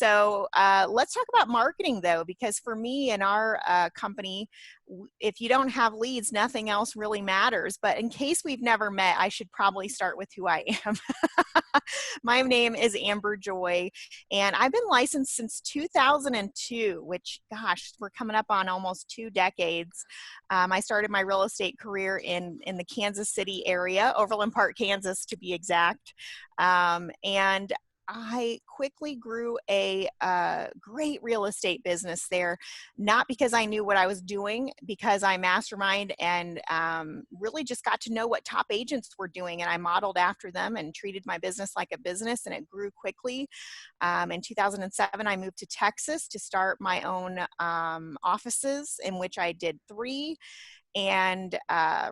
So let's talk about marketing though, because for me and our company, if you don't have leads, nothing else really matters. But in case we've never met, I should probably start with who I am. My name is Amber Joy, and I've been licensed since 2002, which, gosh, we're coming up on almost 2 decades. I started my real estate career in the Kansas City area, Overland Park, Kansas, to be exact. And I quickly grew a great real estate business there, not because I knew what I was doing, because I mastermind and really just got to know what top agents were doing, and I modeled after them and treated my business like a business, and it grew quickly. In 2007, I moved to Texas to start my own offices, in which I did 3, and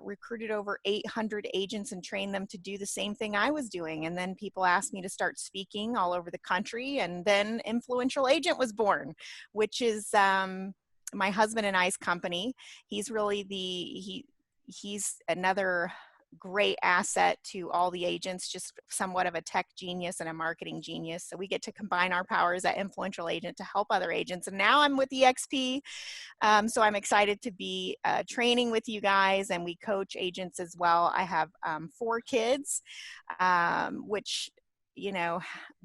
recruited over 800 agents and trained them to do the same thing I was doing. And then people asked me to start speaking all over the country. And then Influential Agent was born, which is my husband and I's company. He's really he's another great asset to all the agents, just somewhat of a tech genius and a marketing genius. So we get to combine our powers at Influential Agent to help other agents. And now I'm with EXP. So I'm excited to be training with you guys, and we coach agents as well. I have 4 kids, which, you know,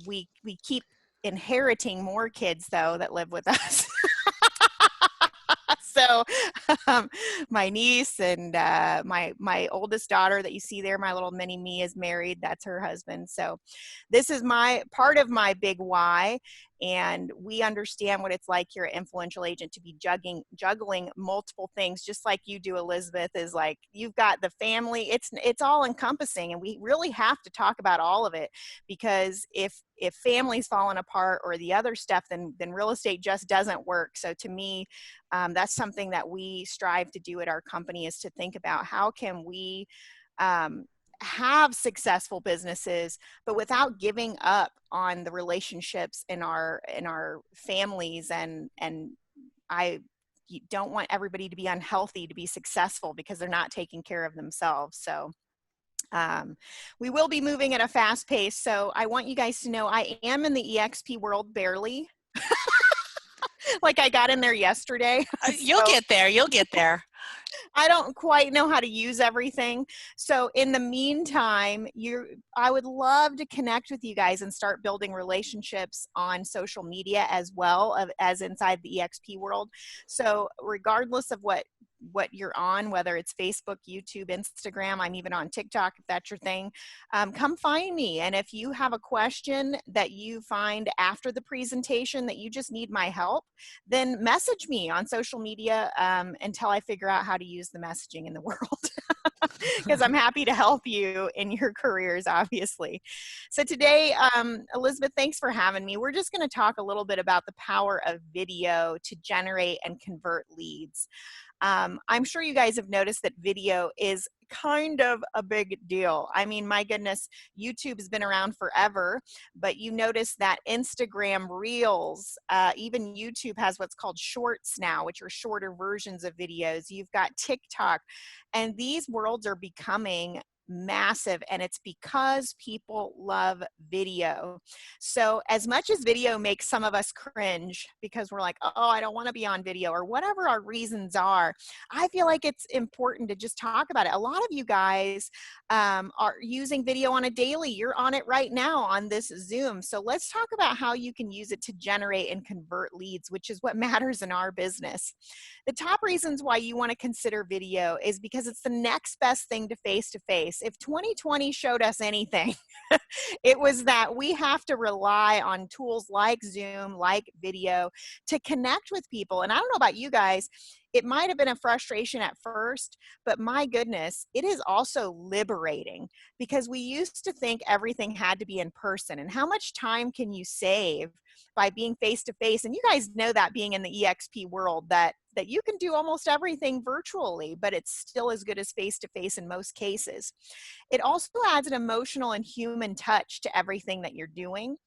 we keep inheriting more kids though that live with us. So my niece and my oldest daughter that you see there, my little mini me, is married. That's her husband. So this is my part of my big why. And we understand what it's like here at Influential Agent to be juggling multiple things, just like you do, Elizabeth. Is like, you've got the family, it's all encompassing, and we really have to talk about all of it, because if family's falling apart or the other stuff, then real estate just doesn't work. So to me, that's something that we strive to do at our company, is to think about how can we have successful businesses, but without giving up on the relationships in our families. And I don't want everybody to be unhealthy to be successful because they're not taking care of themselves. So we will be moving at a fast pace. So I want you guys to know I am in the EXP world barely. Like, I got in there yesterday. You'll get there. You'll get there. I don't quite know how to use everything. So in the meantime, I would love to connect with you guys and start building relationships on social media as well as inside the EXP world. So regardless of what you're on, whether it's Facebook, YouTube, Instagram, I'm even on TikTok, if that's your thing, come find me. And if you have a question that you find after the presentation that you just need my help, then message me on social media until I figure out how to use the messaging in the world, because I'm happy to help you in your careers, obviously. So today, Elizabeth, thanks for having me. We're just going to talk a little bit about the power of video to generate and convert leads. I'm sure you guys have noticed that video is kind of a big deal. I mean, my goodness, YouTube has been around forever, but you notice that Instagram Reels, even YouTube has what's called Shorts now, which are shorter versions of videos. You've got TikTok, and these worlds are becoming massive, and it's because people love video. So as much as video makes some of us cringe because we're like, oh, I don't want to be on video, or whatever our reasons are, I feel like it's important to just talk about it. A lot of you guys are using video on a daily. You're on it right now on this Zoom. So let's talk about how you can use it to generate and convert leads, which is what matters in our business. The top reasons why you want to consider video is because it's the next best thing to face-to-face. If 2020 showed us anything, it was that we have to rely on tools like Zoom, like video, to connect with people. And I don't know about you guys, it might have been a frustration at first, but my goodness, it is also liberating, because we used to think everything had to be in person. And how much time can you save by being face-to-face? And you guys know that, being in the EXP world, that you can do almost everything virtually, but it's still as good as face-to-face in most cases. It also adds an emotional and human touch to everything that you're doing.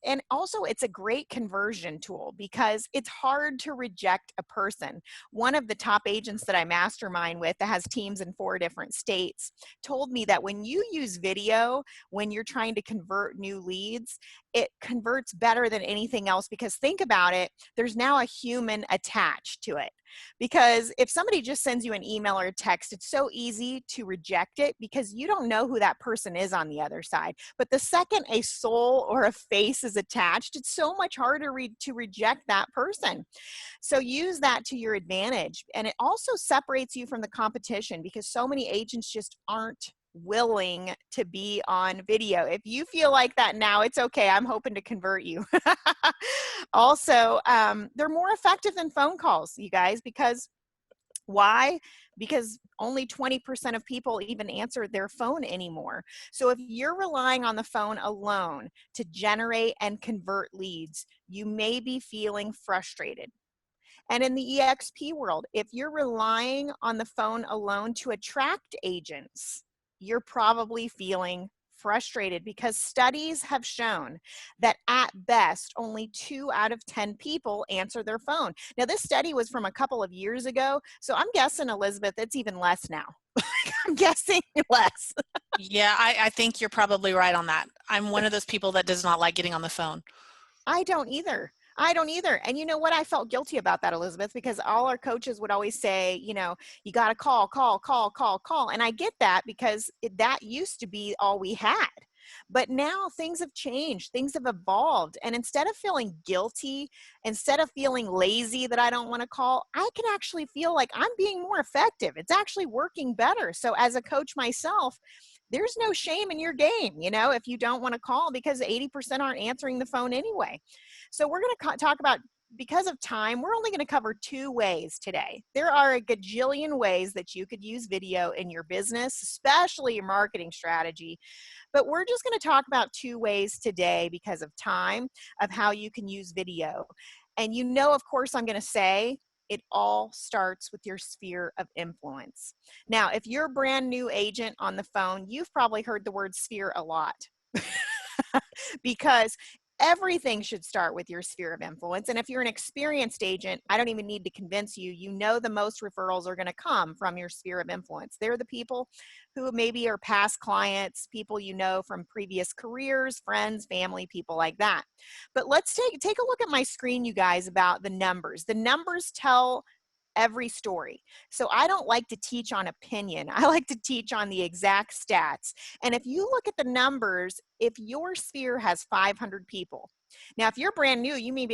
And also it's a great conversion tool, because it's hard to reject a person. One of the top agents that I mastermind with, that has teams in 4 different states, told me that when you use video, when you're trying to convert new leads, it converts better than anything else, because think about it, there's now a human attached to it. Because if somebody just sends you an email or a text, it's so easy to reject it because you don't know who that person is on the other side. But the second a soul or a face is attached, it's so much harder to reject that person. So use that to your advantage. And it also separates you from the competition, because so many agents just aren't willing to be on video. If you feel like that now, it's okay. I'm hoping to convert you. Also, they're more effective than phone calls, you guys, because why? Because only 20% of people even answer their phone anymore. So if you're relying on the phone alone to generate and convert leads, you may be feeling frustrated. And in the EXP world, if you're relying on the phone alone to attract agents, you're probably feeling frustrated, because studies have shown that at best, only 2 out of 10 people answer their phone. Now, this study was from a couple of years ago, so I'm guessing, Elizabeth, it's even less now. I'm guessing less. Yeah, I think you're probably right on that. I'm one of those people that does not like getting on the phone. I don't either. I don't either. And you know what? I felt guilty about that, Elizabeth, because all our coaches would always say, you know, you got to call, call, call, call, call. And I get that, because that used to be all we had. But now things have changed, things have evolved. And instead of feeling guilty, instead of feeling lazy that I don't want to call, I can actually feel like I'm being more effective. It's actually working better. So as a coach myself, there's no shame in your game, you know, if you don't want to call, because 80% aren't answering the phone anyway. So we're going to talk about, because of time, we're only going to cover 2 ways today. There are a gajillion ways that you could use video in your business, especially your marketing strategy. But we're just going to talk about 2 ways today because of time, of how you can use video. And you know, of course, I'm going to say it all starts with your sphere of influence. Now, if you're a brand new agent on the phone, you've probably heard the word sphere a lot. Because everything should start with your sphere of influence. And if you're an experienced agent, I don't even need to convince you, you know the most referrals are going to come from your sphere of influence. They're the people who maybe are past clients, people you know from previous careers, friends, family, people like that. But let's take a look at my screen, you guys, about the numbers. The numbers tell every story. So I don't like to teach on opinion. I like to teach on the exact stats. And if you look at the numbers, if your sphere has 500 people, now if you're brand new, you might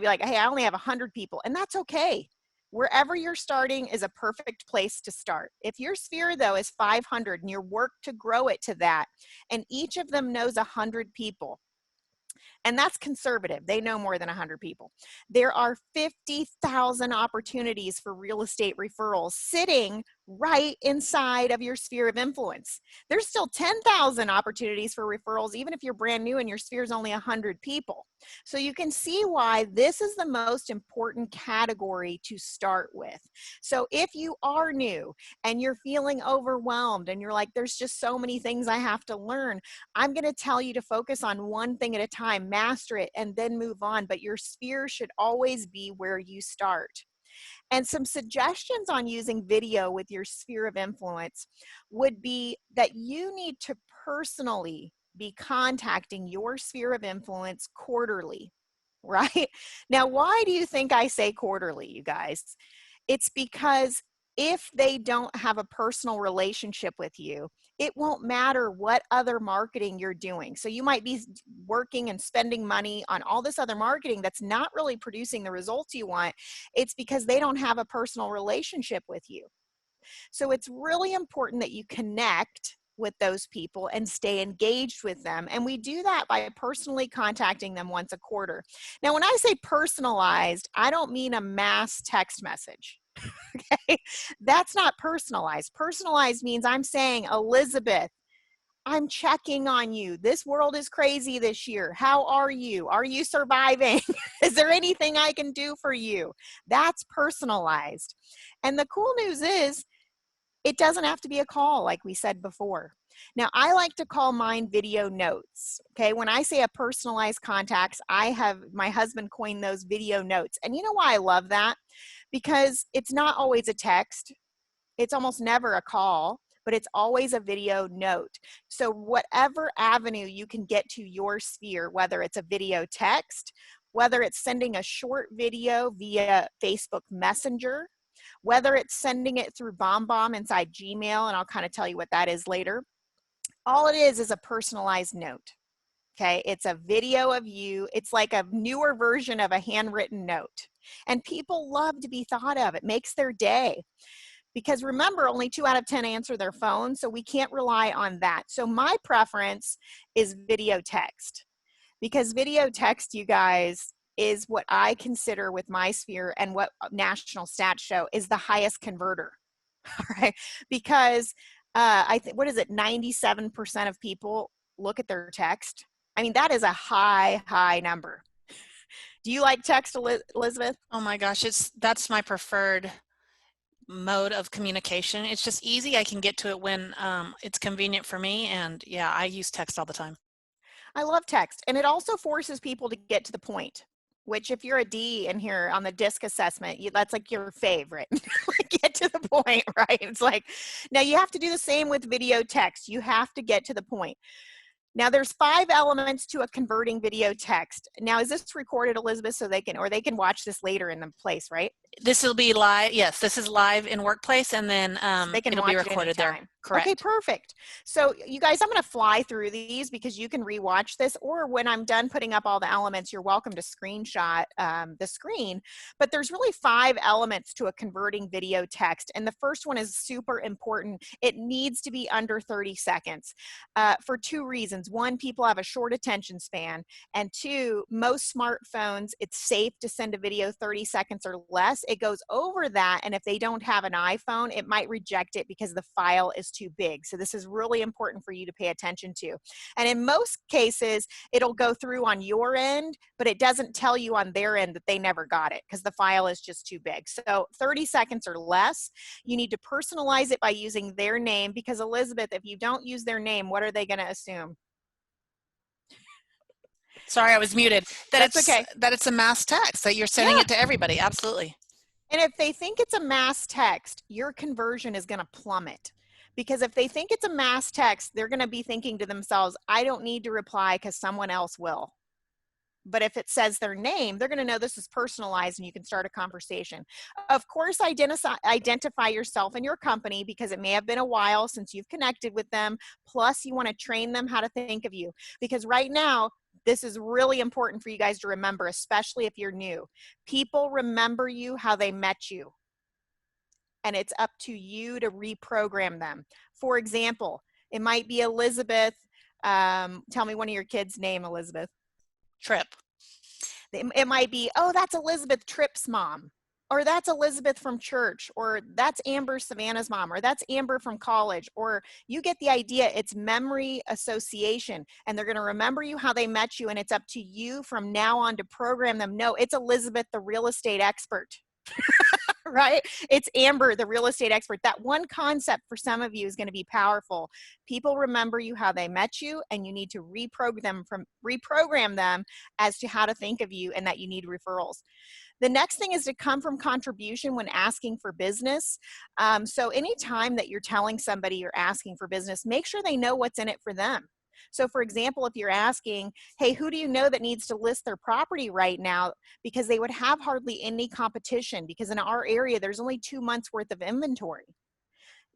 be like, hey, I only have 100 people, and that's okay. Wherever you're starting is a perfect place to start. If your sphere, though, is 500 and you work to grow it to that, and each of them knows 100 people, and that's conservative. They know more than 100 people. There are 50,000 opportunities for real estate referrals sitting right inside of your sphere of influence. There's still 10,000 opportunities for referrals, even if you're brand new and your sphere is only 100 people. So you can see why this is the most important category to start with. So if you are new and you're feeling overwhelmed and you're like, there's just so many things I have to learn, I'm going to tell you to focus on one thing at a time, master it, and then move on. But your sphere should always be where you start. And some suggestions on using video with your sphere of influence would be that you need to personally be contacting your sphere of influence quarterly, right? Now, why do you think I say quarterly, you guys? It's because if they don't have a personal relationship with you, it won't matter what other marketing you're doing. So you might be working and spending money on all this other marketing that's not really producing the results you want. It's because they don't have a personal relationship with you. So it's really important that you connect with those people and stay engaged with them. And we do that by personally contacting them once a quarter. Now, when I say personalized, I don't mean a mass text message. Okay, that's not personalized. Personalized means I'm saying, Elizabeth, I'm checking on you. This world is crazy this year. How are you? Are you surviving? Is there anything I can do for you? That's personalized. And the cool news is, it doesn't have to be a call like we said before. Now, I like to call mine video notes. Okay, when I say a personalized contacts, my husband coined those video notes. And you know why I love that? Because it's not always a text. It's almost never a call, but it's always a video note. So whatever avenue you can get to your sphere, whether it's a video text, whether it's sending a short video via Facebook Messenger, whether it's sending it through BombBomb inside Gmail, and I'll kind of tell you what that is later. All it is a personalized note. Okay, it's a video of you. It's like a newer version of a handwritten note. And people love to be thought of. It makes their day. Because remember, only 2 out of 10 answer their phone, so we can't rely on that. So my preference is video text. Because video text, you guys, is what I consider with my sphere and what national stats show is the highest converter. All right, because I think, what is it, 97% of people look at their text. I mean, that is a high number. Do you like text, Elizabeth? Oh my gosh, that's my preferred mode of communication. It's just easy. I can get to it when it's convenient for me, and yeah, I use text all the time. I love text, and it also forces people to get to the point, which if you're a D in here on the DISC assessment, that's like your favorite. Get to the point, right? It's like, now you have to do the same with video text. You have to get to the point. Now there's 5 elements to a converting video text. Now is this recorded, Elizabeth, so they can watch this later in the place, right? This will be live. Yes, this is live in Workplace, and then So they can it'll watch be recorded there. Correct. Okay, perfect. So you guys, I'm going to fly through these because you can rewatch this, or when I'm done putting up all the elements, you're welcome to screenshot the screen. But there's really 5 elements to a converting video text, and the first one is super important. It needs to be under 30 seconds for 2 reasons. 1, people have a short attention span, and 2, most smartphones, it's safe to send a video 30 seconds or less. It goes over that, and if they don't have an iPhone, it might reject it because the file is too big. So this is really important for you to pay attention to. And in most cases, it'll go through on your end, but it doesn't tell you on their end that they never got it because the file is just too big. So 30 seconds or less. You need to personalize it by using their name, because Elizabeth, if you don't use their name, what are they going to assume? Sorry, I was muted. That's okay. That it's a mass text, that you're sending it to everybody. Absolutely. And if they think it's a mass text, your conversion is going to plummet. Because if they think it's a mass text, they're going to be thinking to themselves, I don't need to reply because someone else will. But if it says their name, they're going to know this is personalized and you can start a conversation. Of course, identify yourself and your company, because it may have been a while since you've connected with them. Plus, you want to train them how to think of you. Because right now, this is really important for you guys to remember, especially if you're new. People remember you how they met you. And it's up to you to reprogram them. For example, it might be Elizabeth. Tell me one of your kids' name, Elizabeth. Trip. It might be, oh, that's Elizabeth Tripp's mom, or that's Elizabeth from church, or that's Amber Savannah's mom, or that's Amber from college, or you get the idea. It's memory association, and they're going to remember you how they met you, and it's up to you from now on to program them. No, it's Elizabeth, the real estate expert. Right? It's Amber, the real estate expert. That one concept for some of you is going to be powerful. People remember you how they met you, and you need to reprogram them as to how to think of you, and that you need referrals. The next thing is to come from contribution when asking for business. So anytime that you're telling somebody you're asking for business, make sure they know what's in it for them. So for example, if you're asking, hey, who do you know that needs to list their property right now? Because they would have hardly any competition, because in our area, there's only 2 months worth of inventory.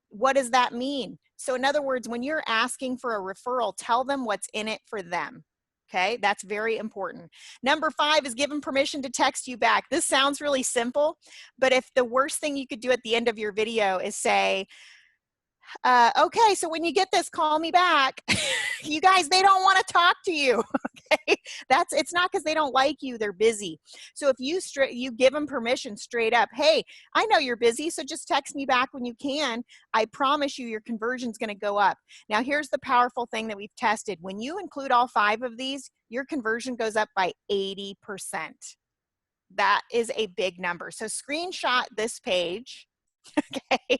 What does that mean? So in other words, when you're asking for a referral, tell them what's in it for them. Okay, that's very important. Number 5 is give them permission to text you back. This sounds really simple, but if the worst thing you could do at the end of your video is say, okay, so when you get this, call me back. You guys, they don't want to talk to you. Okay, it's not because they don't like you, they're busy. So if you give them permission straight up, hey, I know you're busy, so just text me back when you can. I promise you your conversion's going to go up. Now here's the powerful thing that we've tested. When you include all 5 of these, your conversion goes up by 80%. That is a big number. So screenshot this page. Okay,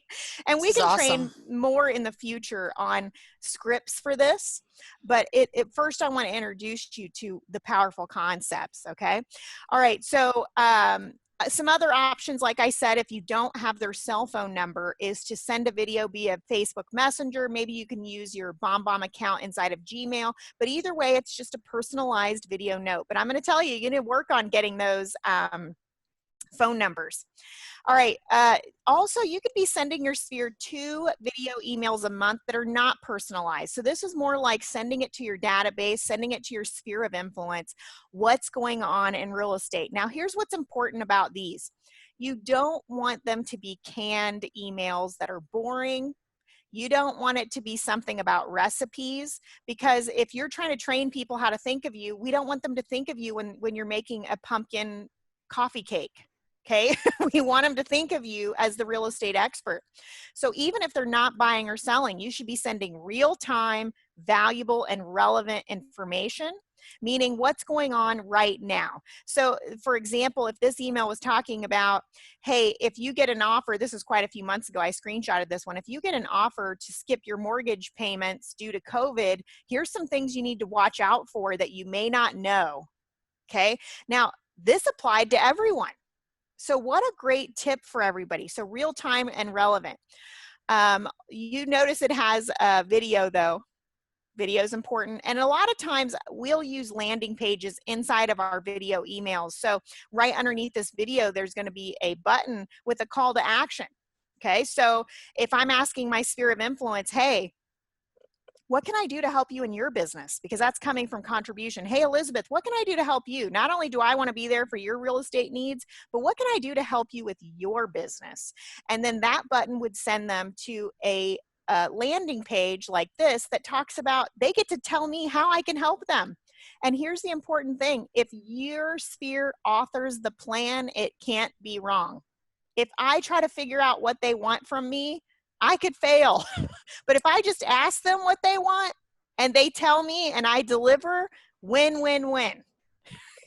and we can train more in the future on scripts for this, but first I want to introduce you to the powerful concepts. Okay, all right, so Some other options, like I said, if you don't have their cell phone number, is to send a video via Facebook Messenger. Maybe you can use your BombBomb account inside of Gmail, but either way, it's just a personalized video note. But I'm going to tell you, you're going to work on getting those phone numbers. All right. Also, you could be sending your sphere 2 video emails a month that are not personalized. So this is more like sending it to your database, sending it to your sphere of influence, what's going on in real estate. Now, here's what's important about these. You don't want them to be canned emails that are boring. You don't want it to be something about recipes, because if you're trying to train people how to think of you, we don't want them to think of you when you're making a pumpkin coffee cake. Okay, we want them to think of you as the real estate expert. So even if they're not buying or selling, you should be sending real-time, valuable, and relevant information, meaning what's going on right now. So for example, if this email was talking about, hey, if you get an offer, this is quite a few months ago, I screenshotted this one. If you get an offer to skip your mortgage payments due to COVID, here's some things you need to watch out for that you may not know. Okay, now this applied to everyone. So what a great tip for everybody. So real time and relevant. You notice it has a video though. Video is important. And a lot of times we'll use landing pages inside of our video emails. So right underneath this video, there's going to be a button with a call to action. Okay. So if I'm asking my sphere of influence, hey, what can I do to help you in your business? Because that's coming from contribution. Hey, Elizabeth, what can I do to help you? Not only do I want to be there for your real estate needs, but what can I do to help you with your business? And then that button would send them to a landing page like this that talks about, they get to tell me how I can help them. And here's the important thing. If your sphere authors the plan, it can't be wrong. If I try to figure out what they want from me, I could fail. But if I just ask them what they want and they tell me and I deliver, win, win, win.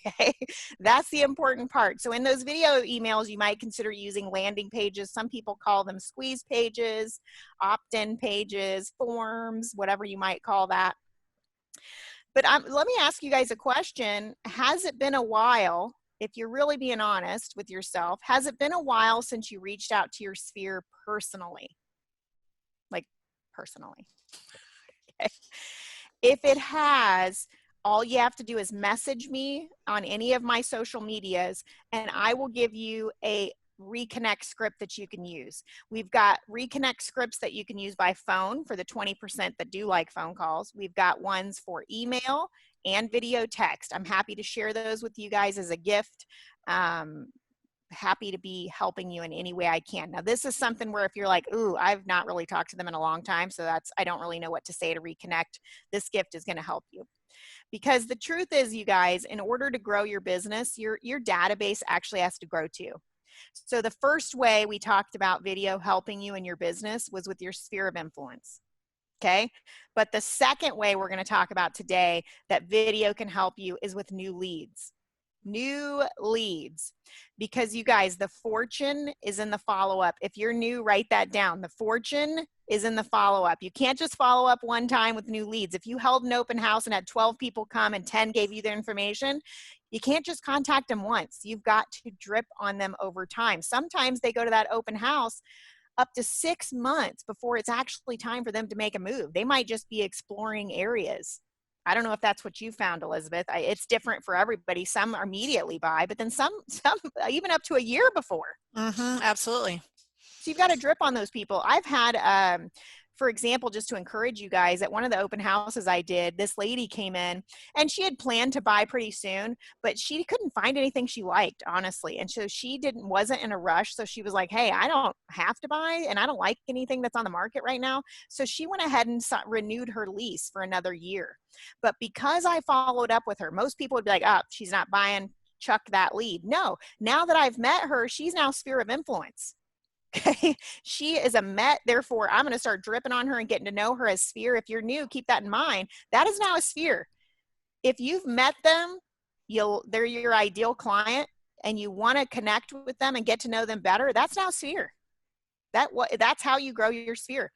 Okay, that's the important part. So in those video emails, you might consider using landing pages. Some people call them squeeze pages, opt-in pages, forms, whatever you might call that. But let me ask you guys a question. Has it been a while, if you're really being honest with yourself, has it been a while since you reached out to your sphere personally? Like personally. Okay. If it has, all you have to do is message me on any of my social medias and I will give you a reconnect script that you can use. We've got reconnect scripts that you can use by phone for the 20% that do like phone calls. We've got ones for email and video text. I'm happy to share those with you guys as a gift. Happy to be helping you in any way I can. Now, this is something where if you're like, ooh, I've not really talked to them in a long time, so I don't really know what to say to reconnect, this gift is going to help you. Because the truth is, you guys, in order to grow your business, your database actually has to grow too. So the first way we talked about video helping you in your business was with your sphere of influence. Okay. But the second way we're going to talk about today that video can help you is with new leads. New leads. Because you guys, the fortune is in the follow-up. If you're new, write that down. The fortune is in the follow-up. You can't just follow up one time with new leads. If you held an open house and had 12 people come and 10 gave you their information, you can't just contact them once. You've got to drip on them over time. Sometimes they go to that open house up to 6 months before it's actually time for them to make a move. They might just be exploring areas. I don't know if that's what you found, Elizabeth. It's different for everybody. Some are immediately buy, but then some even up to a year before. Absolutely. So you've got to drip on those people. I've had, for example, just to encourage you guys, at one of the open houses I did, this lady came in and she had planned to buy pretty soon, but she couldn't find anything she liked, honestly. And so she wasn't in a rush. So she was like, hey, I don't have to buy and I don't like anything that's on the market right now. So she went ahead and renewed her lease for another year. But because I followed up with her, most people would be like, oh, she's not buying, chuck that lead. No, now that I've met her, she's now sphere of influence. Okay, she is a Met, therefore I'm going to start dripping on her and getting to know her as sphere. If you're new, keep that in mind. That is now a sphere. If you've met them, they're your ideal client and you want to connect with them and get to know them better, that's now sphere. That's how you grow your sphere.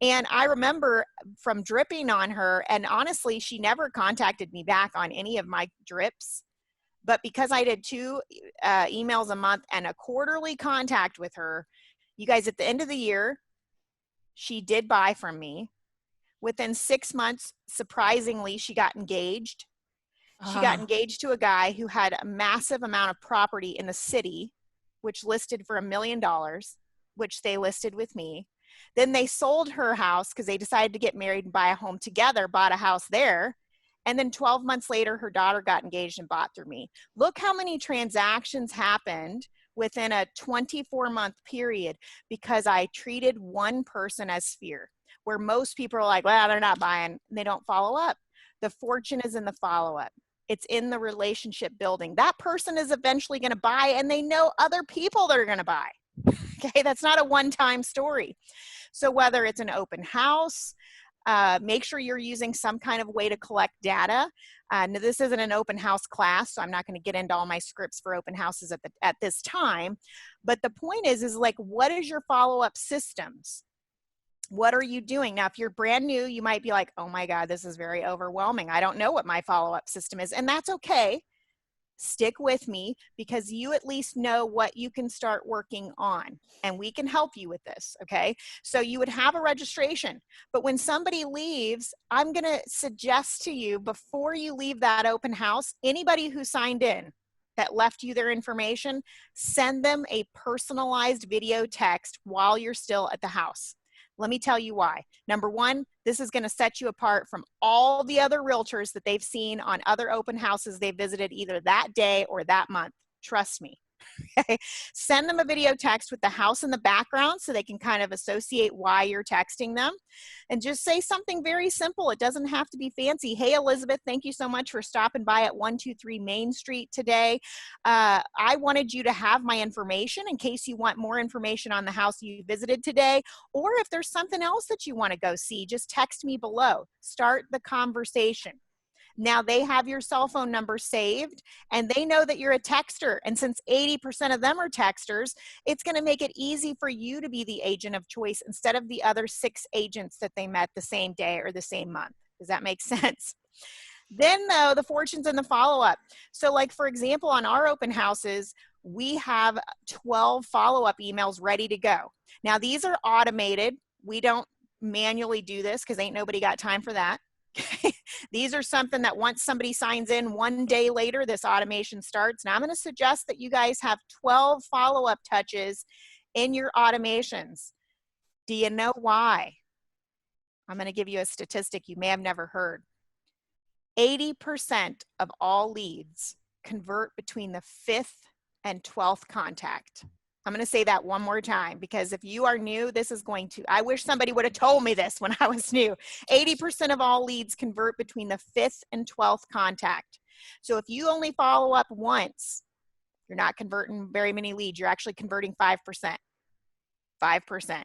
And I remember from dripping on her, and honestly, she never contacted me back on any of my drips. But because I did 2 emails a month and a quarterly contact with her, you guys, at the end of the year, she did buy from me. Within 6 months, surprisingly, she got engaged. She got engaged to a guy who had a massive amount of property in the city, which listed for $1 million, which they listed with me. Then they sold her house because they decided to get married and buy a home together, bought a house there. And then 12 months later, her daughter got engaged and bought through me. Look how many transactions happened within a 24-month period because I treated one person as sphere, where most people are like, well, they're not buying, they don't follow up. The fortune is in the follow-up. It's in the relationship building. That person is eventually going to buy, and they know other people that are going to buy. Okay, that's not a one-time story. So whether it's an open house, make sure you're using some kind of way to collect data. Now, this isn't an open house class, so I'm not going to get into all my scripts for open houses at this time. But the point is like, what is your follow-up systems? What are you doing? Now, if you're brand new, you might be like, oh my God, this is very overwhelming. I don't know what my follow-up system is. And that's okay. Stick with me because you at least know what you can start working on, and we can help you with this. Okay. So you would have a registration, but when somebody leaves, I'm going to suggest to you before you leave that open house, anybody who signed in that left you their information, send them a personalized video text while you're still at the house. Let me tell you why. Number one, this is going to set you apart from all the other realtors that they've seen on other open houses they visited either that day or that month. Trust me. Okay. Send them a video text with the house in the background so they can kind of associate why you're texting them. And just say something very simple. It doesn't have to be fancy. Hey, Elizabeth, thank you so much for stopping by at 123 Main Street today. I wanted you to have my information in case you want more information on the house you visited today. Or if there's something else that you want to go see, just text me below. Start the conversation. Now they have your cell phone number saved and they know that you're a texter. And since 80% of them are texters, it's going to make it easy for you to be the agent of choice instead of the other 6 agents that they met the same day or the same month. Does that make sense? Then though, the fortune's in the follow-up. So like, for example, on our open houses, we have 12 follow-up emails ready to go. Now these are automated. We don't manually do this because ain't nobody got time for that. These are something that once somebody signs in, 1 day later, this automation starts. Now I'm going to suggest that you guys have 12 follow-up touches in your automations. Do you know why? I'm going to give you a statistic you may have never heard. 80% of all leads convert between the 5th and 12th contact. I'm going to say that one more time because if you are new, this is going to, I wish somebody would have told me this when I was new. 80% of all leads convert between the 5th and 12th contact. So if you only follow up once, you're not converting very many leads. You're actually converting 5%. 5%.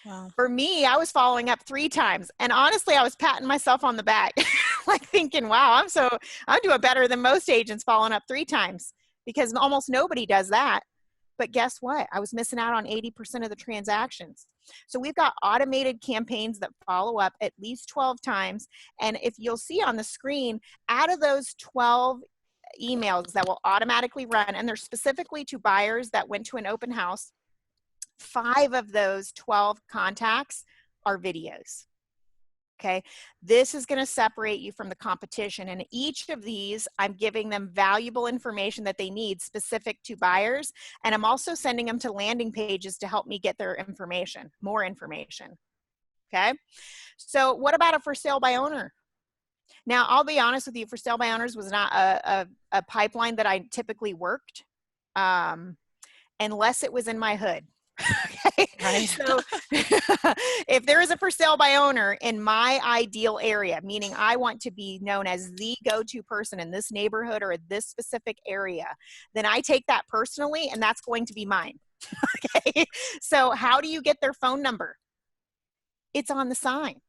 Wow. For me, I was following up 3 times. And honestly, I was patting myself on the back, like thinking, wow, I'm doing better than most agents following up 3 times because almost nobody does that. But guess what? I was missing out on 80% of the transactions. So we've got automated campaigns that follow up at least 12 times. And if you'll see on the screen, out of those 12 emails that will automatically run, and they're specifically to buyers that went to an open house, 5 of those 12 contacts are videos. Okay, this is going to separate you from the competition. And each of these, I'm giving them valuable information that they need specific to buyers. And I'm also sending them to landing pages to help me get their information, more information. Okay, so what about a for sale by owner? Now, I'll be honest with you, for sale by owners was not a pipeline that I typically worked unless it was in my hood. Okay. Right. So if there is a for sale by owner in my ideal area, meaning I want to be known as the go-to person in this neighborhood or this specific area, then I take that personally and that's going to be mine. Okay. So how do you get their phone number? It's on the sign.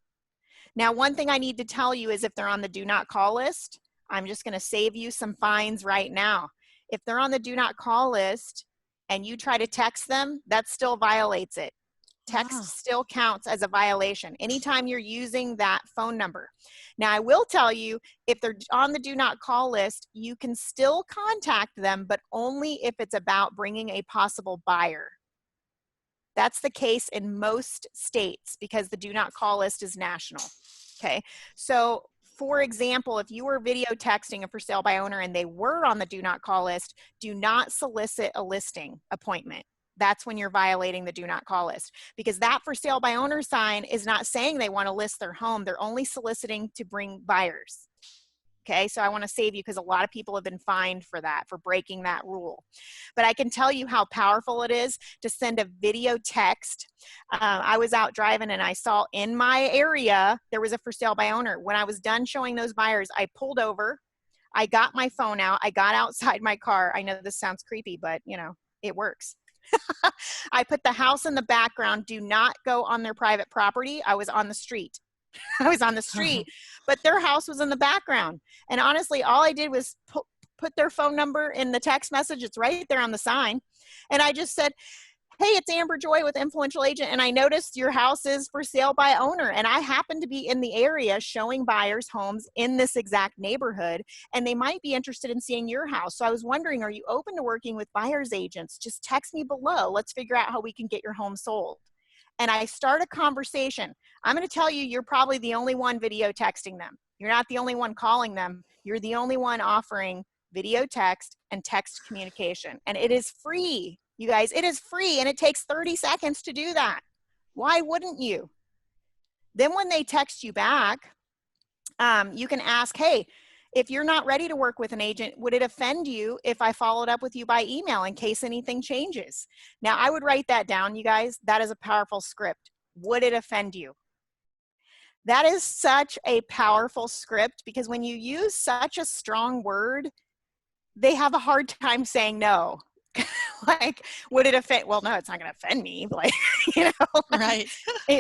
Now, one thing I need to tell you is if they're on the do not call list, I'm just going to save you some fines right now. If they're on the do not call list, and you try to text them, that still violates it. text Ah. still counts as a violation anytime you're using that phone number. Now, I will tell you, if they're on the do not call list, you can still contact them, but only if it's about bringing a possible buyer. That's the case in most states because the do not call list is national. Okay, so for example, if you were video texting a for sale by owner and they were on the do not call list, do not solicit a listing appointment. That's when you're violating the do not call list, because that for sale by owner sign is not saying they want to list their home. They're only soliciting to bring buyers. Okay, so I want to save you because a lot of people have been fined for that, for breaking that rule. But I can tell you how powerful it is to send a video text. I was out driving and I saw in my area there was a for sale by owner. When I was done showing those buyers, I pulled over, I got my phone out, I got outside my car. I know this sounds creepy, but you know, it works. I put the house in the background, do not go on their private property. I was on the street. I was on the street, but their house was in the background. And honestly, all I did was put their phone number in the text message. It's right there on the sign. And I just said, hey, it's Amber Joy with Influential Agent, and I noticed your house is for sale by owner. And I happen to be in the area showing buyers homes in this exact neighborhood, and they might be interested in seeing your house. So I was wondering, are you open to working with buyer's agents? Just text me below. Let's figure out how we can get your home sold. And I start a conversation. I'm going to tell you, you're probably the only one video texting them. You're not the only one calling them. You're the only one offering video text and text communication. And it is free, you guys. It is free, and it takes 30 seconds to do that. Why wouldn't you? Then when they text you back, you can ask, hey, if you're not ready to work with an agent, would it offend you if I followed up with you by email in case anything changes? Now, I would write that down, you guys. That is a powerful script. Would it offend you? That is such a powerful script, because when you use such a strong word, they have a hard time saying no. Like, would it offend? Well, no, it's not going to offend me. Like, you know, Right.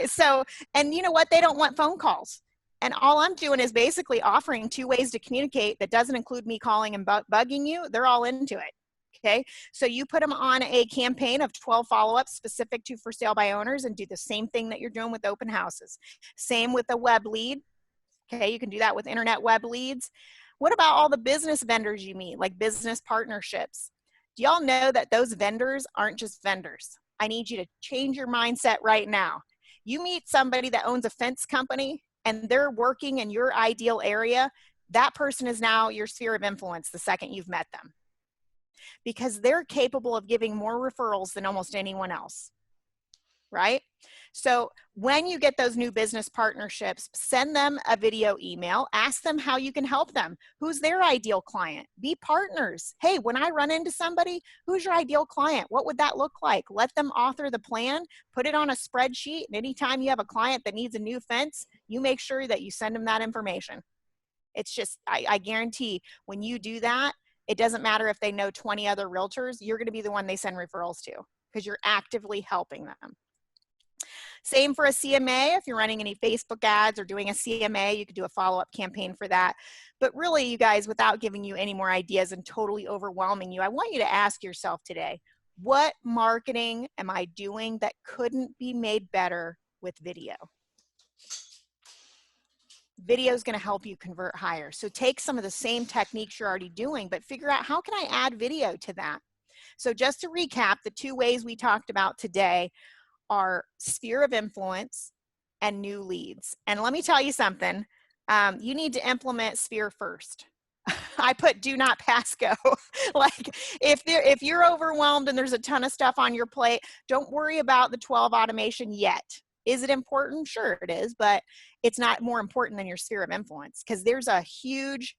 So, and you know what? They don't want phone calls. And all I'm doing is basically offering 2 ways to communicate that doesn't include me calling and bugging you. They're all into it. Okay. So you put them on a campaign of 12 follow-ups specific to for sale by owners, and do the same thing that you're doing with open houses. Same with the web lead. Okay. You can do that with internet web leads. What about all the business vendors you meet, like business partnerships? Do y'all know that those vendors aren't just vendors? I need you to change your mindset right now. You meet somebody that owns a fence company and they're working in your ideal area, that person is now your sphere of influence the second you've met them, because they're capable of giving more referrals than almost anyone else, right? So when you get those new business partnerships, send them a video email, ask them how you can help them. Who's their ideal client? Be partners. Hey, when I run into somebody, who's your ideal client? What would that look like? Let them author the plan, put it on a spreadsheet, and anytime you have a client that needs a new fence, you make sure that you send them that information. It's just, I guarantee when you do that, it doesn't matter if they know 20 other realtors, you're going to be the one they send referrals to, because you're actively helping them. Same for a CMA. If you're running any Facebook ads or doing a CMA, you could do a follow-up campaign for that. But really, you guys, without giving you any more ideas and totally overwhelming you, I want you to ask yourself today, what marketing am I doing that couldn't be made better with video? Video is going to help you convert higher. So take some of the same techniques you're already doing, but figure out, how can I add video to that? So just to recap, the 2 ways we talked about today are sphere of influence and new leads. And let me tell you something, you need to implement sphere first. I put do not pass go. Like, if you're overwhelmed and there's a ton of stuff on your plate, don't worry about the 12 automation yet. Is it important? Sure it is, but it's not more important than your sphere of influence, because there's a huge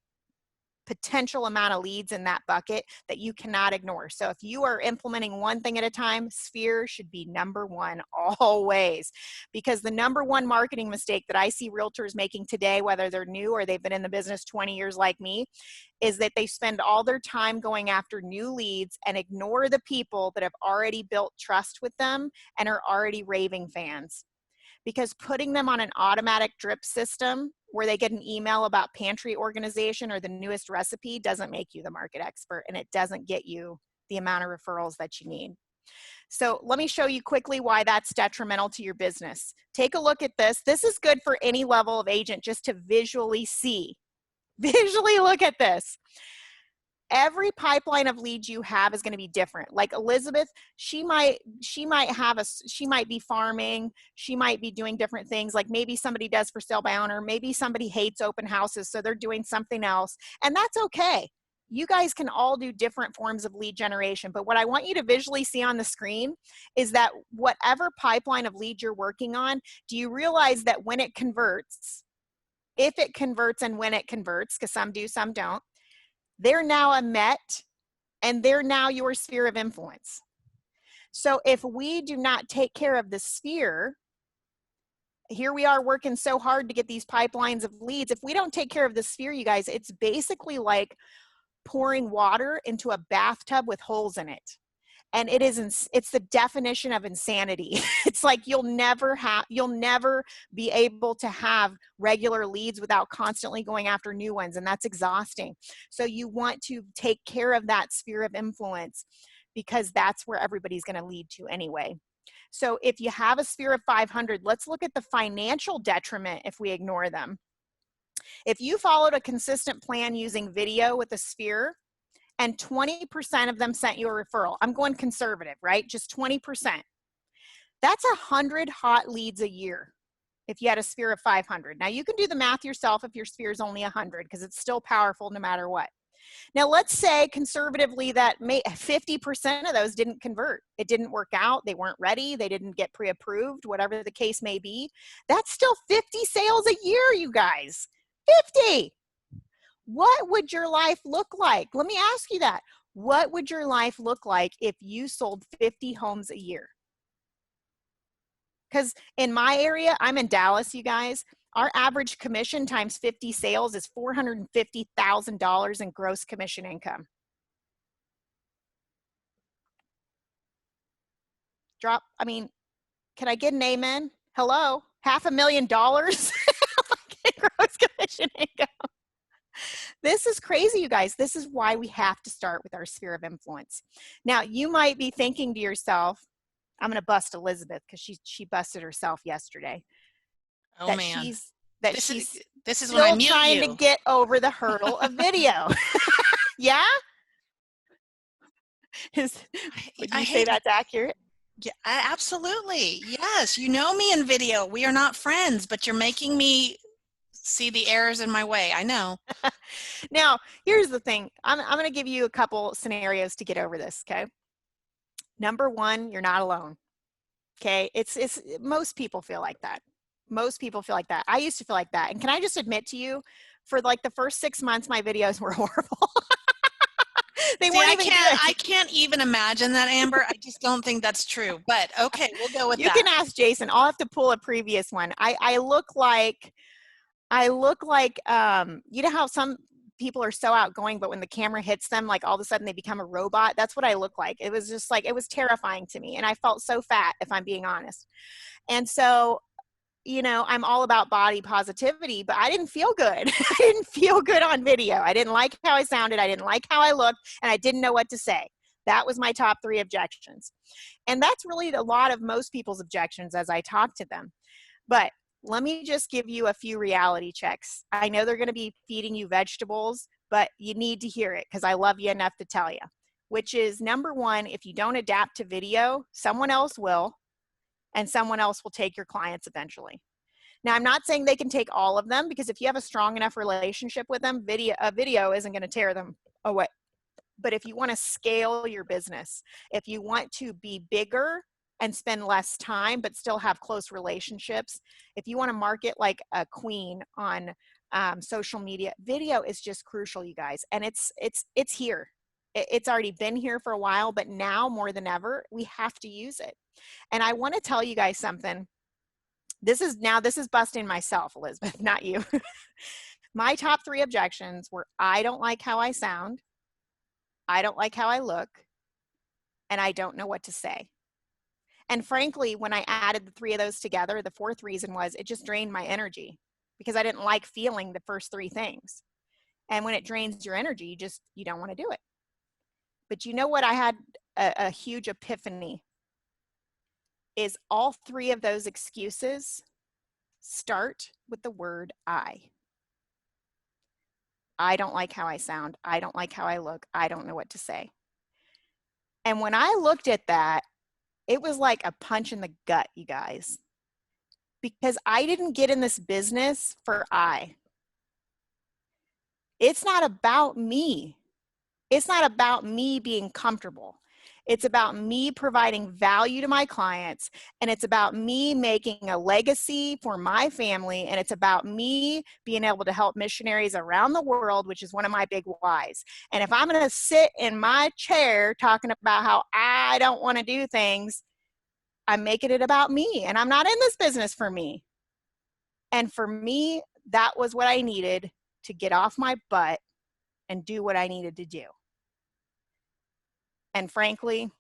potential amount of leads in that bucket that you cannot ignore. So if you are implementing one thing at a time, sphere should be number 1 always, because the number 1 marketing mistake that I see realtors making today, whether they're new or they've been in the business 20 years like me, is that they spend all their time going after new leads and ignore the people that have already built trust with them and are already raving fans. Because putting them on an automatic drip system where they get an email about pantry organization or the newest recipe doesn't make you the market expert, and it doesn't get you the amount of referrals that you need. So let me show you quickly why that's detrimental to your business. Take a look at this. This is good for any level of agent just to visually see. Visually look at this. Every pipeline of leads you have is going to be different. Like Elizabeth, she might be farming, she might be doing different things, like maybe somebody does for sale by owner, maybe somebody hates open houses, so they're doing something else, and that's okay. You guys can all do different forms of lead generation, but what I want you to visually see on the screen is that whatever pipeline of lead you're working on, do you realize that when it converts, if it converts and when it converts, because some do, some don't, they're now a MET and they're now your sphere of influence. So if we do not take care of the sphere, here we are working so hard to get these pipelines of leads. If we don't take care of the sphere, you guys, it's basically like pouring water into a bathtub with holes in it. And it's the definition of insanity. It's like you'll never be able to have regular leads without constantly going after new ones, and that's exhausting. So you want to take care of that sphere of influence because that's where everybody's going to lead to anyway. So if you have a sphere of 500, let's look at the financial detriment if we ignore them. If you followed a consistent plan using video with a sphere, and 20% of them sent you a referral. I'm going conservative, right? Just 20%. That's 100 hot leads a year if you had a sphere of 500. Now you can do the math yourself if your sphere is only 100 because it's still powerful no matter what. Now let's say conservatively that 50% of those didn't convert. It didn't work out. They weren't ready. They didn't get pre-approved, whatever the case may be. That's still 50 sales a year, you guys. 50. What would your life look like? Let me ask you that. What would your life look like if you sold 50 homes a year? Because in my area, I'm in Dallas, you guys, our average commission times 50 sales is $450,000 in gross commission income. Can I get an amen? Hello? $500,000 gross commission income. This is crazy, you guys. This is why we have to start with our sphere of influence. Now, you might be thinking to yourself, I'm going to bust Elizabeth because she busted herself yesterday. Oh that man. She's this is still when I mute trying you. to get over the hurdle of video. Yeah? Would you say that's accurate? Yeah, absolutely. Yes. You know me in video. We are not friends, but you're making me see the errors in my way. I know. Now, here's the thing. I'm going to give you a couple scenarios to get over this, okay? Number one, you're not alone. Okay? It's most people feel like that. Most people feel like that. I used to feel like that. And can I just admit to you, for like the first 6 months, my videos were horrible. They weren't even good. I can't even imagine that, Amber. I just don't think that's true. But okay, we'll go with that. You can ask Jason. I'll have to pull a previous one. I look like, you know how some people are so outgoing, but when the camera hits them, like all of a sudden they become a robot? That's what I look like. It was just like, it was terrifying to me. And I felt so fat, if I'm being honest. And so, you know, I'm all about body positivity, but I didn't feel good. I didn't feel good on video. I didn't like how I sounded. I didn't like how I looked, and I didn't know what to say. That was my top 3 objections. And that's really a lot of most people's objections as I talk to them. But let me just give you a few reality checks. I know they're going to be feeding you vegetables, but you need to hear it because I love you enough to tell you, which is number one, if you don't adapt to video, someone else will, and someone else will take your clients eventually. Now, I'm not saying they can take all of them because if you have a strong enough relationship with them, a video isn't going to tear them away. But if you want to scale your business, if you want to be bigger and spend less time but still have close relationships, if you want to market like a queen on social media, video is just crucial, you guys. And it's here. It's already been here for a while, but now more than ever, we have to use it. And I want to tell you guys something. This is busting myself, Elizabeth, not you. My top 3 objections were I don't like how I sound, I don't like how I look, and I don't know what to say. And frankly, when I added the 3 of those together, the 4th reason was it just drained my energy because I didn't like feeling the first 3 things. And when it drains your energy, you don't want to do it. But you know what I had a huge epiphany is all three of those excuses start with the word I. I don't like how I sound. I don't like how I look. I don't know what to say. And when I looked at that, it was like a punch in the gut, you guys, because I didn't get in this business for I. It's not about me. It's not about me being comfortable. It's about me providing value to my clients, and it's about me making a legacy for my family, and it's about me being able to help missionaries around the world, which is one of my big whys. And if I'm going to sit in my chair talking about how I don't want to do things, I'm making it about me, and I'm not in this business for me. And for me, that was what I needed to get off my butt and do what I needed to do. And frankly,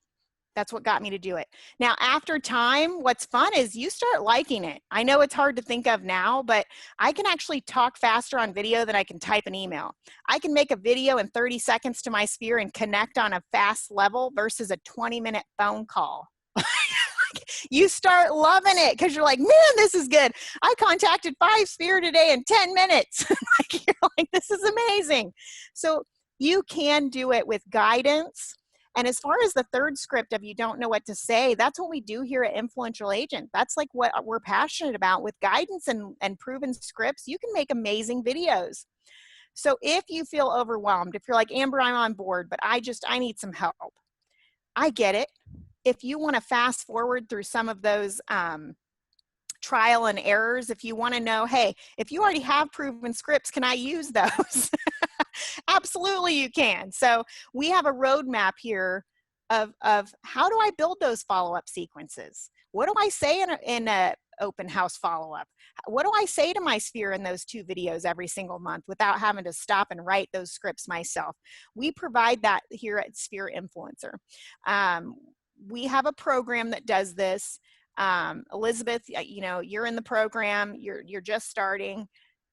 that's what got me to do it. Now, after time, what's fun is you start liking it. I know it's hard to think of now, but I can actually talk faster on video than I can type an email. I can make a video in 30 seconds to my sphere and connect on a fast level versus a 20-minute phone call. You start loving it because you're like, man, this is good. I contacted 5 sphere today in 10 minutes. You're like, this is amazing. So you can do it with guidance. And as far as the third script of you don't know what to say, that's what we do here at Influential Agent. That's like what we're passionate about. With guidance and proven scripts, you can make amazing videos. So if you feel overwhelmed, if you're like, Amber, I'm on board, but I need some help. I get it. If you want to fast forward through some of those trial and errors, if you want to know, hey, if you already have proven scripts, can I use those? Absolutely you can. So we have a roadmap here of how do I build those follow-up sequences? What do I say in a open house follow-up? What do I say to my sphere in those 2 videos every single month without having to stop and write those scripts myself? We provide that here at Sphere Influencer. We have a program that does this. Elizabeth, you know, you're in the program, you're just starting.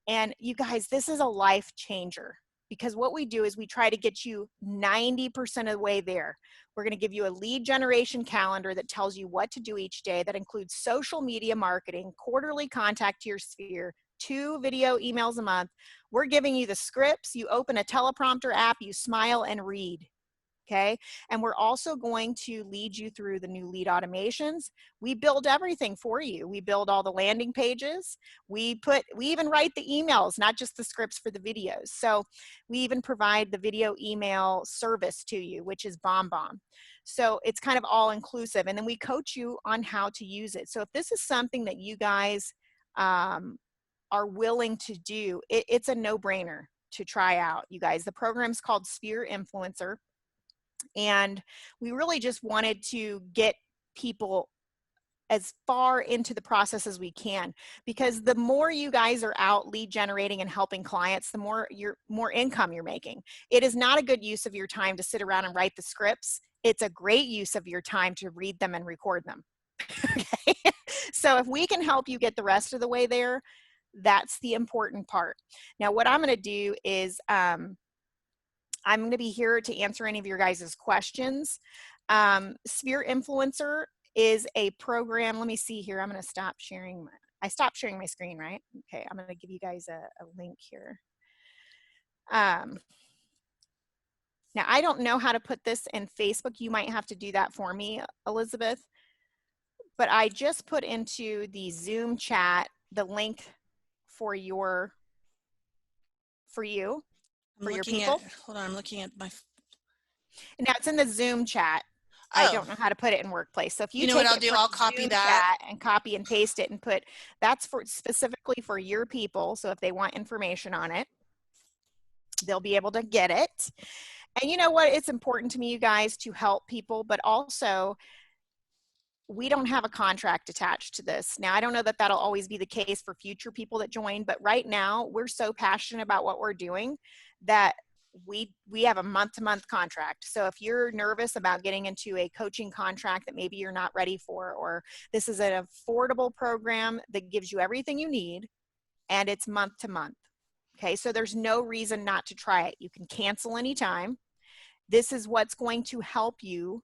And you guys, this is a life changer, because what we do is we try to get you 90% of the way there. We're going to give you a lead generation calendar that tells you what to do each day. That includes social media marketing, quarterly contact to your sphere, 2 video emails a month. We're giving you the scripts. You open a teleprompter app, you smile and read. Okay. And we're also going to lead you through the new lead automations. We build everything for you. We build all the landing pages. We even write the emails, not just the scripts for the videos. So we even provide the video email service to you, which is BombBomb. So it's kind of all inclusive. And then we coach you on how to use it. So if this is something that you guys are willing to do, it's a no-brainer to try out, you guys. The program's called Sphere Influencer. And we really just wanted to get people as far into the process as we can, because the more you guys are out lead generating and helping clients, the more income you're making. It is not a good use of your time to sit around and write the scripts. It's a great use of your time to read them and record them. Okay? So if we can help you get the rest of the way there, that's the important part. Now, what I'm going to do is I'm going to be here to answer any of your guys' questions. Sphere Influencer is a program. Let me see here. I'm going to stop sharing. I stopped sharing my screen, right? Okay, I'm going to give you guys a link here. Now, I don't know how to put this in Facebook. You might have to do that for me, Elizabeth. But I just put into the Zoom chat the link for you. For your people. Hold on, I'm looking at my. Now it's in the Zoom chat. Oh. I don't know how to put it in Workplace. So if you know take what I'll it do? from I'll copy Zoom that chat and copy and paste it and put, that's for specifically for your people. So if they want information on it, they'll be able to get it. And you know what? It's important to me, you guys, to help people, but also we don't have a contract attached to this. Now, I don't know that that'll always be the case for future people that join, but right now we're so passionate about what we're doing that we have a month-to-month contract. So if you're nervous about getting into a coaching contract that maybe you're not ready for, or this is an affordable program that gives you everything you need and it's month to month. Okay, so there's no reason not to try it. You can cancel anytime. This is what's going to help you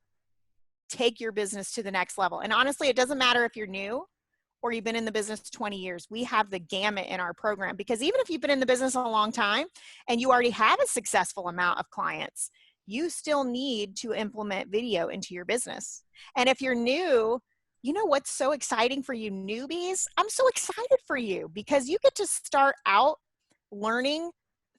take your business to the next level. And honestly, it doesn't matter if you're new or you've been in the business 20 years. We have the gamut in our program, because even if you've been in the business a long time and you already have a successful amount of clients, you still need to implement video into your business. And if you're new, you know what's so exciting for you newbies? I'm so excited for you because you get to start out learning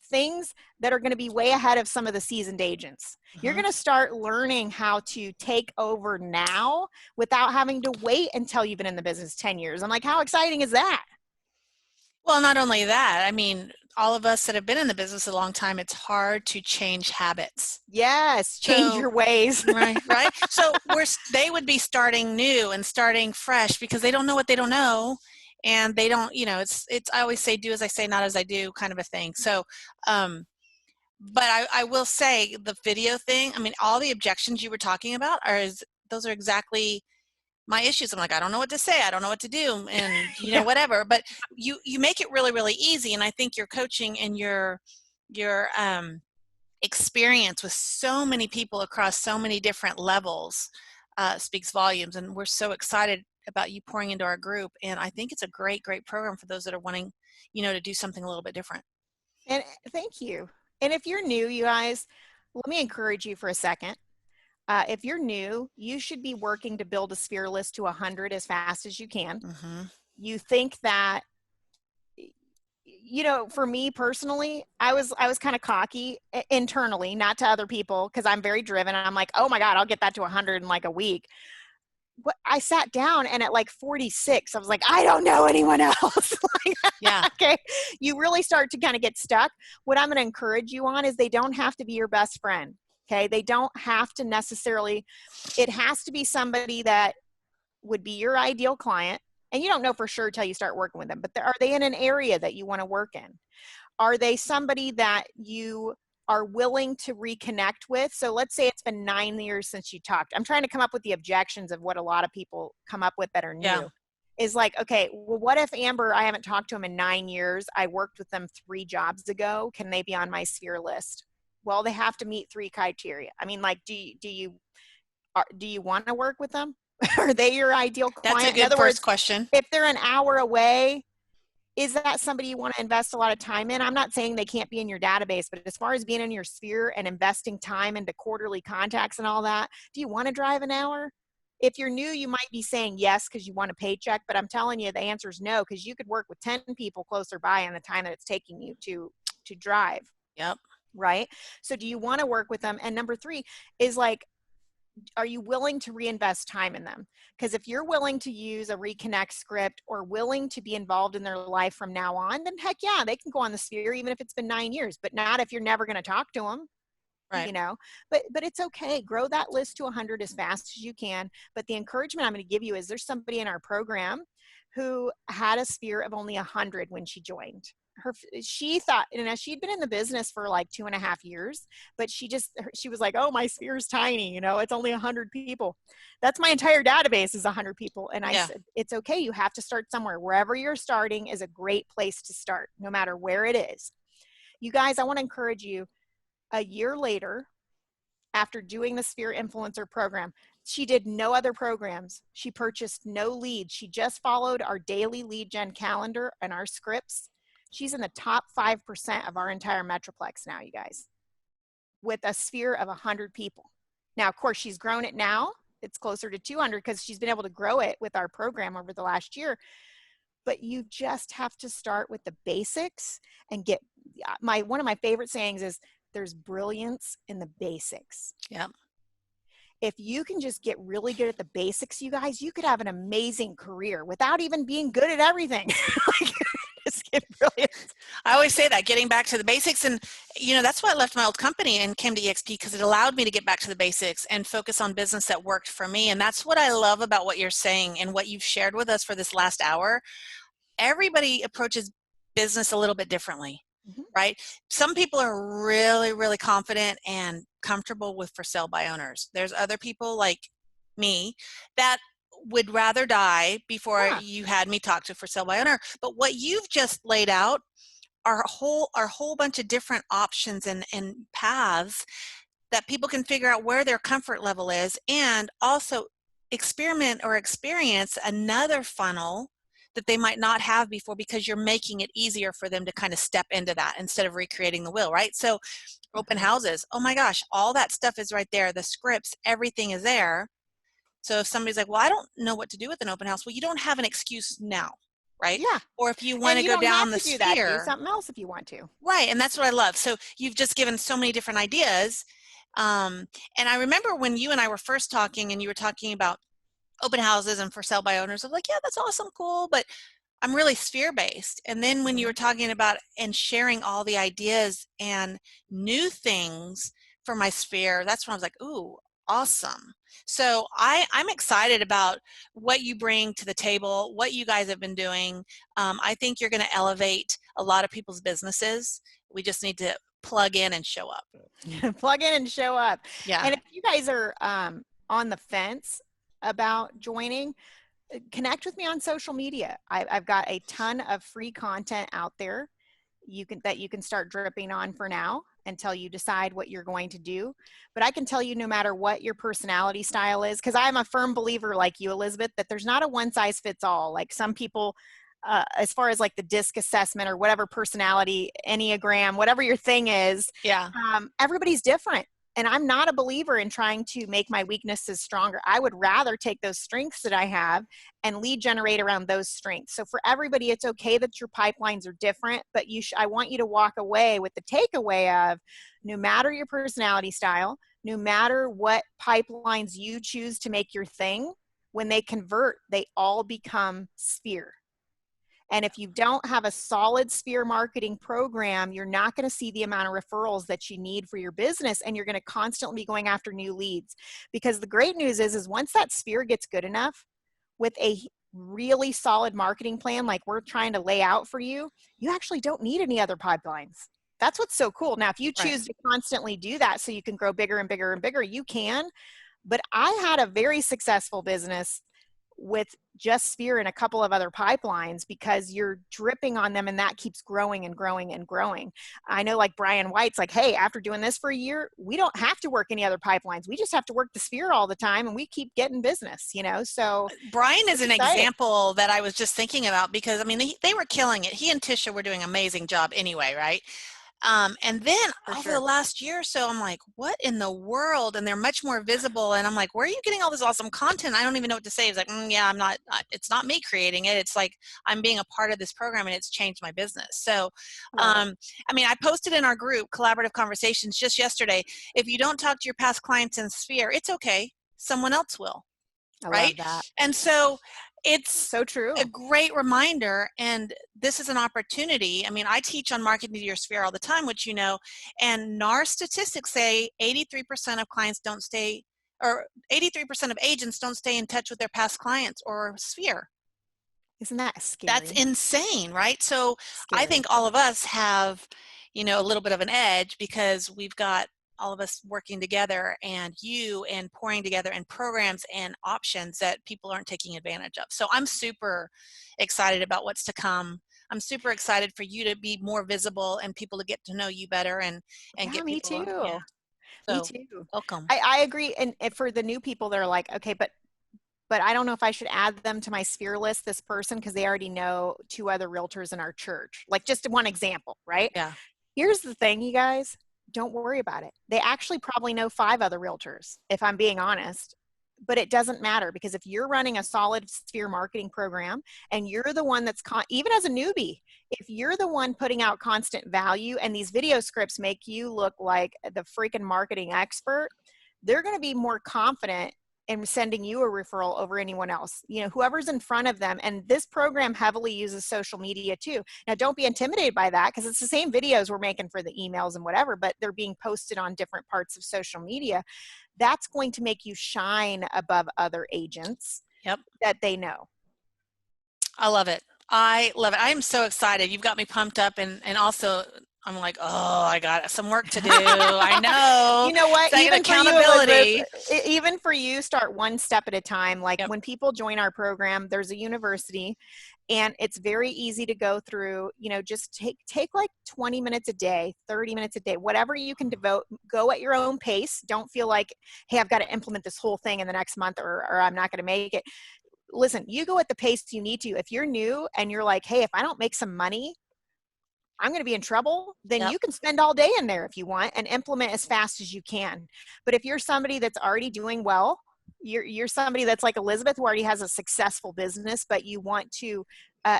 things that are going to be way ahead of some of the seasoned agents. You're going to start learning how to take over now without having to wait until you've been in the business 10 years. I'm like, how exciting is that? Well, not only that, I mean, all of us that have been in the business a long time, it's hard to change habits. Yes, change So, your ways. right. So they would be starting new and starting fresh because they don't know what they don't know. And they don't, it's, I always say, do as I say, not as I do kind of a thing. So, but I will say the video thing, I mean, all the objections you were talking about those are exactly my issues. I'm like, I don't know what to say. I don't know what to do. And, Yeah. whatever, but you make it really, really easy. And I think your coaching and your experience with so many people across so many different levels speaks volumes. And we're so excited about you pouring into our group. And I think it's a great, great program for those that are wanting, to do something a little bit different. And thank you. And if you're new, you guys, let me encourage you for a second. If you're new, you should be working to build a sphere list to 100 as fast as you can. You think that, for me personally, I was kind of cocky internally, not to other people, because I'm very driven. And I'm like, oh my God, I'll get that to 100 in like a week. But I sat down and at like 46, I was like, I don't know anyone else. Yeah. Okay. You really start to kind of get stuck. What I'm going to encourage you on is they don't have to be your best friend. Okay. They don't have to necessarily, it has to be somebody that would be your ideal client. And you don't know for sure till you start working with them, but are they in an area that you want to work in? Are they somebody that you are willing to reconnect with? So let's say it's been 9 years since you talked. I'm trying to come up with the objections of what a lot of people come up with that are new. Yeah. Is like, okay, well, what if Amber, I haven't talked to them in 9 years. I worked with them 3 jobs ago. Can they be on my sphere list? Well, they have to meet 3 criteria. I mean, like, do you want to work with them? Are they your ideal client? That's a good In other first words, question. if they're an hour away, is that somebody you want to invest a lot of time in? I'm not saying they can't be in your database, but as far as being in your sphere and investing time into quarterly contacts and all that, do you want to drive an hour? If you're new, you might be saying yes because you want a paycheck, but I'm telling you the answer is no, because you could work with 10 people closer by in the time that it's taking you to drive. Yep. Right? So do you want to work with them? And number 3 is like, are you willing to reinvest time in them? Because if you're willing to use a reconnect script or willing to be involved in their life from now on, then heck yeah, they can go on the sphere even if it's been 9 years, but not if you're never going to talk to them. Right. But it's okay. Grow that list to 100 as fast as you can. But the encouragement I'm going to give you is there's somebody in our program who had a sphere of only 100 when she joined. She thought, she'd been in the business for like 2.5 years, but she was like, oh, my sphere is tiny, it's only 100 people. That's my entire database is 100 people. And I said, it's okay. You have to start somewhere. Wherever you're starting is a great place to start, no matter where it is. You guys, I want to encourage you. A year later, after doing the Sphere Influencer program, she did no other programs. She purchased no leads. She just followed our daily lead gen calendar and our scripts. She's in the top 5% of our entire Metroplex now, you guys, with a sphere of 100 people. Now, of course, she's grown it now. It's closer to 200 because she's been able to grow it with our program over the last year. But you just have to start with the basics and get one of my favorite sayings is there's brilliance in the basics. Yep. If you can just get really good at the basics, you guys, you could have an amazing career without even being good at everything. Just get brilliant. I always say that, getting back to the basics. And, that's why I left my old company and came to EXP, because it allowed me to get back to the basics and focus on business that worked for me. And that's what I love about what you're saying and what you've shared with us for this last hour. Everybody approaches business a little bit differently. Right? Some people are really, really confident and comfortable with for sale by owners. There's other people like me that would rather die before you had me talk to for sale by owner. But what you've just laid out are a whole bunch of different options and paths that people can figure out where their comfort level is, and also experiment or experience another funnel that they might not have before, because you're making it easier for them to kind of step into that instead of recreating the wheel, right? So open houses, oh my gosh, all that stuff is right there. The scripts, everything is there. So if somebody's like, well, I don't know what to do with an open house, well, you don't have an excuse now, right? Yeah. Or if you want And to you go don't down have the to do that. Do sphere, something else if you want to. right? And that's what I love. So you've just given so many different ideas. And I remember when you and I were first talking, and you were talking about open houses and for sale by owners. I was like, yeah, that's awesome, cool, but I'm really sphere based. And then when you were talking about and sharing all the ideas and new things for my sphere, that's when I was like, ooh, awesome. So I'm excited about what you bring to the table, what you guys have been doing. I think you're going to elevate a lot of people's businesses. We just need to plug in and show up. Plug in and show up. Yeah. And if you guys are on the fence about joining, connect with me on social media. I've got a ton of free content out there that you can start dripping on for now until you decide what you're going to do. But I can tell you, no matter what your personality style is, because I'm a firm believer like you, Elizabeth, that there's not a one size fits all. Like some people, as far as like the DISC assessment or whatever personality, Enneagram, whatever your thing is, Yeah. Everybody's different. And I'm not a believer in trying to make my weaknesses stronger. I would rather take those strengths that I have and lead generate around those strengths. So for everybody, it's okay that your pipelines are different, but I want you to walk away with the takeaway of, no matter your personality style, no matter what pipelines you choose to make your thing, when they convert, they all become sphere. And if you don't have a solid sphere marketing program, you're not going to see the amount of referrals that you need for your business, and you're going to constantly be going after new leads. Because the great news is once that sphere gets good enough with a really solid marketing plan like we're trying to lay out for you, you actually don't need any other pipelines. That's what's so cool. Now, if you choose to constantly do that so you can grow bigger and bigger and bigger, you can. But I had a very successful business with just sphere and a couple of other pipelines, because you're dripping on them and that keeps growing and growing and growing. I know like Brian White's like, hey, after doing this for a year, we don't have to work any other pipelines. We just have to work the sphere all the time and we keep getting business, so Brian is an exciting example that I was just thinking about, because I mean, they were killing it. He and Tisha were doing an amazing job anyway, right? And then over the last year or so, I'm like, what in the world? And they're much more visible. And I'm like, where are you getting all this awesome content? I don't even know what to say. It's like, yeah, it's not me creating it. It's like, I'm being a part of this program and it's changed my business. So, I mean, I posted in our group, Collaborative Conversations, just yesterday, if you don't talk to your past clients in Sphere, it's okay. Someone else will. Right? Love that. And so it's so true. A great reminder, and this is an opportunity. I mean, I teach on marketing to your sphere all the time, which and NAR statistics say 83% of clients don't stay, or 83% of agents don't stay in touch with their past clients or sphere. Isn't that scary? That's insane, right? So scary. I think all of us have, a little bit of an edge, because we've got all of us working together, and pouring together and programs and options that people aren't taking advantage of. So I'm super excited about what's to come. I'm super excited for you to be more visible and people to get to know you better and get me people. Too. Yeah. So, me too. Welcome. I agree. And for the new people that are like, okay, but I don't know if I should add them to my sphere list, this person, because they already know 2 other realtors in our church. Like just one example, right? Yeah. Here's the thing, you guys. Don't worry about it. They actually probably know 5 other realtors, if I'm being honest, but it doesn't matter, because if you're running a solid sphere marketing program and you're the one that's even as a newbie, if you're the one putting out constant value and these video scripts make you look like the freaking marketing expert, they're going to be more confident and sending you a referral over anyone else, whoever's in front of them. And this program heavily uses social media too. Now, don't be intimidated by that, because it's the same videos we're making for the emails and whatever, but they're being posted on different parts of social media. That's going to make you shine above other agents that they know. I love it. I love it. I am so excited. You've got me pumped up, and also I'm like, oh, I got some work to do. I know. You know what? Even accountability. Even for you, start one step at a time. Like when people join our program, there's a university, And it's very easy to go through. Just take like 20 minutes a day, 30 minutes a day, whatever you can devote. Go at your own pace. Don't feel like, hey, I've got to implement this whole thing in the next month, or I'm not going to make it. Listen, you go at the pace you need to. If you're new and you're like, hey, if I don't make some money, I'm going to be in trouble, then Yep. you can spend all day in there if you want and implement as fast as you can. But if you're somebody that's already doing well, you're somebody that's like Elizabeth, who already has a successful business, but you want to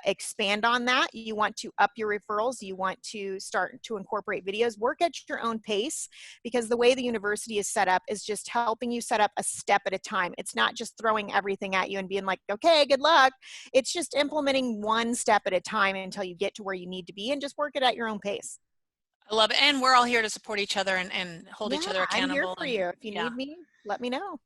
expand on that. You want to up your referrals. You want to start to incorporate videos. Work at your own pace, because the way the university is set up is just helping you set up a step at a time. It's not just throwing everything at you and being like, okay, good luck. It's just implementing one step at a time until you get to where you need to be, and just work it at your own pace. I love it. And we're all here to support each other and hold Yeah, each other I'm here accountable. for And you. If you yeah. need me, let me know.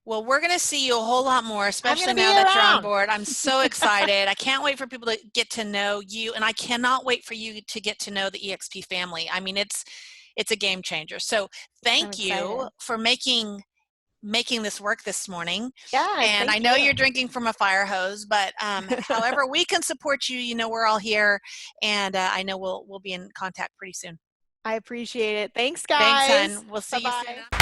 Well, we're going to see you a whole lot more, I'm going especially to be now that you're on around. board. I'm so excited. I can't wait for people to get to know you, and I cannot wait for you to get to know the EXP family. I mean, it's a game changer. So I'm thank excited. you for making this work this morning. Yes, And thank I know you. you're drinking from a fire hose, but however we can support you, we're all here, and I know we'll be in contact pretty soon. I appreciate it. Thanks, Thanks, guys. hon. We'll see you Bye-bye. soon.